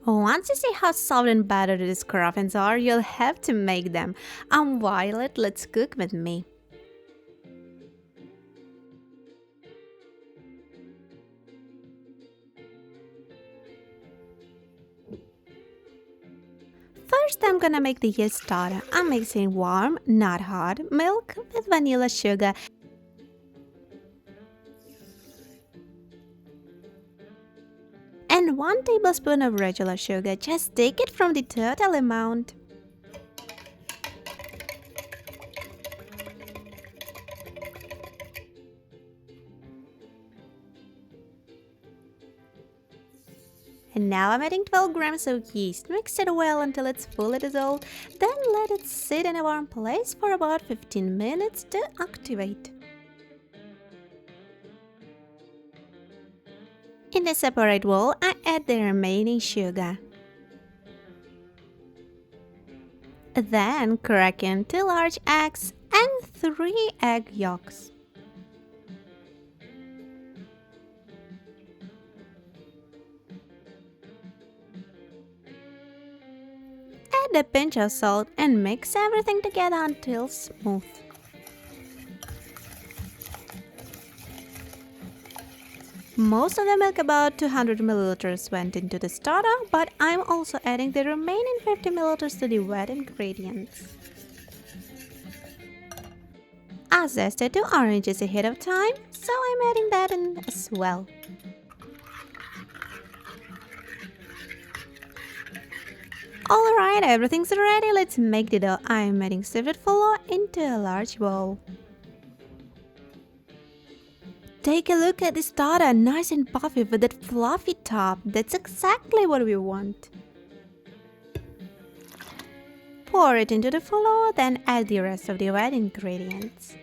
Once you see how soft and buttery these cruffins are, you'll have to make them. I'm Violet, let's cook with me. First, I'm gonna make the yeast starter. I'm mixing warm, not hot, milk with vanilla sugar and 1 tablespoon of regular sugar. Just take it from the total amount. And now I'm adding 12 grams of yeast. Mix it well until it's fully dissolved. Then let it sit in a warm place for about 15 minutes to activate. In a separate bowl, I add the remaining sugar. Then crack in 2 large eggs and 3 egg yolks. Add a pinch of salt and mix everything together until smooth. Most of the milk, about 200 milliliters, went into the starter, but I'm also adding the remaining 50 milliliters to the wet ingredients. I zested 2 oranges ahead of time, so I'm adding that in as well. Alright, everything's ready, let's make the dough. I'm adding sifted flour into a large bowl. Take a look at the starter, nice and puffy with that fluffy top. That's exactly what we want. Pour it into the flour, then add the rest of the wet ingredients.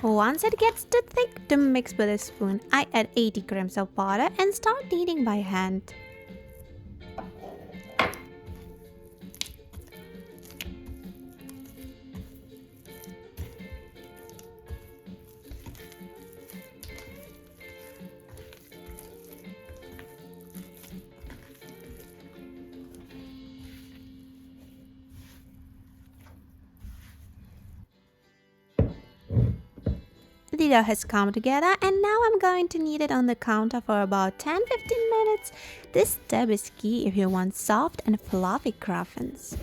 Once it gets too thick to mix with a spoon, I add 80 grams of butter and start kneading by hand. The dough has come together and now I'm going to knead it on the counter for about 10-15 minutes. This step is key if you want soft and fluffy cruffins.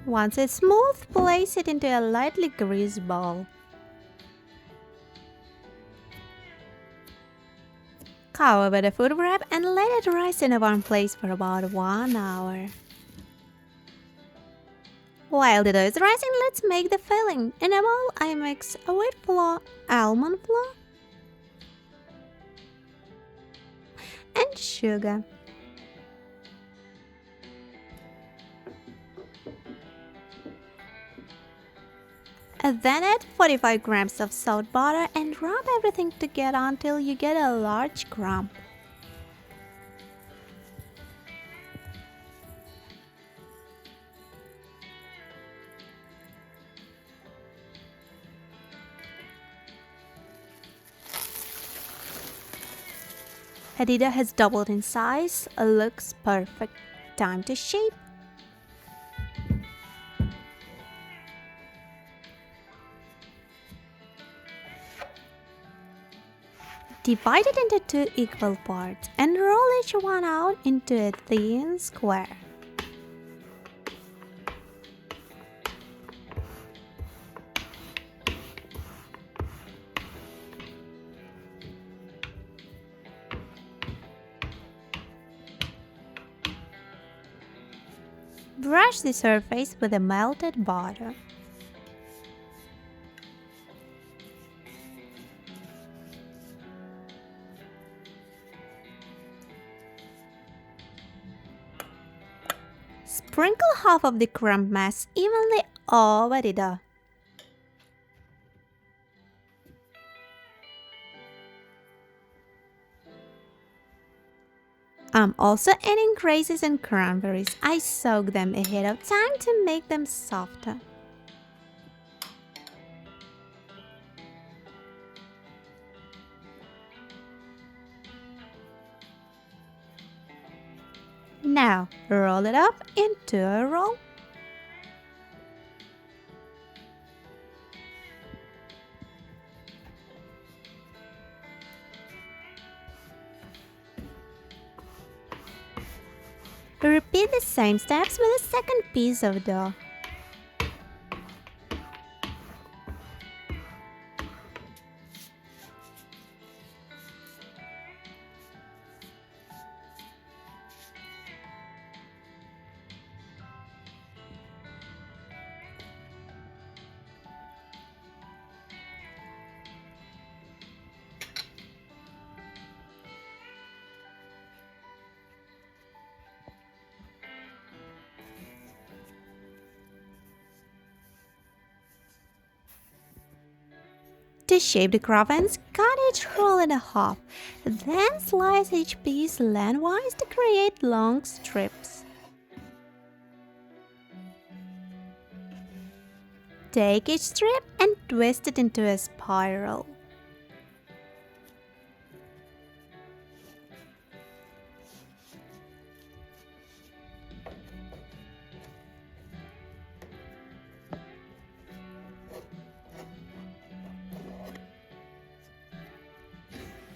Once it's smooth, place it into a lightly greased bowl. Cover with a food wrap and let it rest in a warm place for about 1 hour. While the dough is rising, let's make the filling. In a bowl, I mix wheat flour, almond flour, and sugar. And then add 45 grams of salt butter and rub everything together until you get a large crumb. The dough has doubled in size, looks perfect. Time to shape. Divide it into 2 equal parts and roll each one out into a thin square. Brush the surface with the melted butter. Sprinkle half of the crumb mass evenly over the dough. I'm also adding raisins and cranberries. I soak them ahead of time to make them softer. Now, roll it up into a roll. Repeat the same steps with the second piece of dough. To shape the cruffins, cut each roll in half, then slice each piece lengthwise to create long strips. Take each strip and twist it into a spiral.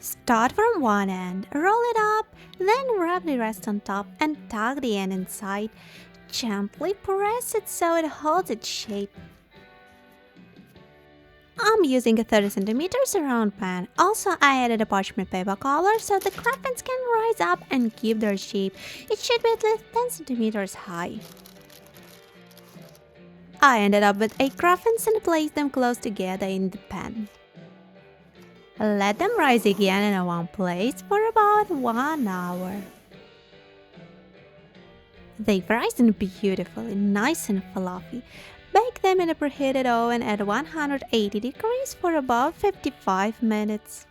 Start from one end, roll it up, then wrap the rest on top and tuck the end inside. Gently press it so it holds its shape. I'm using a 30 cm round pan. Also, I added a parchment paper collar so the cruffins can rise up and keep their shape. It should be at least 10 cm high. I ended up with 8 cruffins and placed them close together in the pan. Let them rise again in one place for about 1 hour. They risen beautifully, nice and fluffy. Bake them in a preheated oven at 180 degrees for about 55 minutes.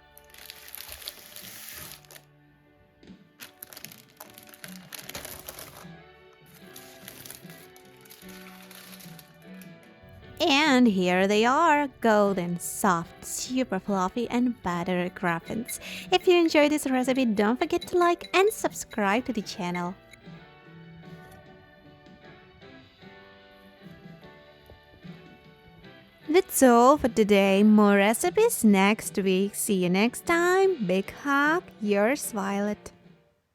And here they are, golden, soft, super fluffy and buttery cruffins. If you enjoyed this recipe, don't forget to like and subscribe to the channel. That's all for today. More recipes next week. See you next time. Big hug, yours Violet.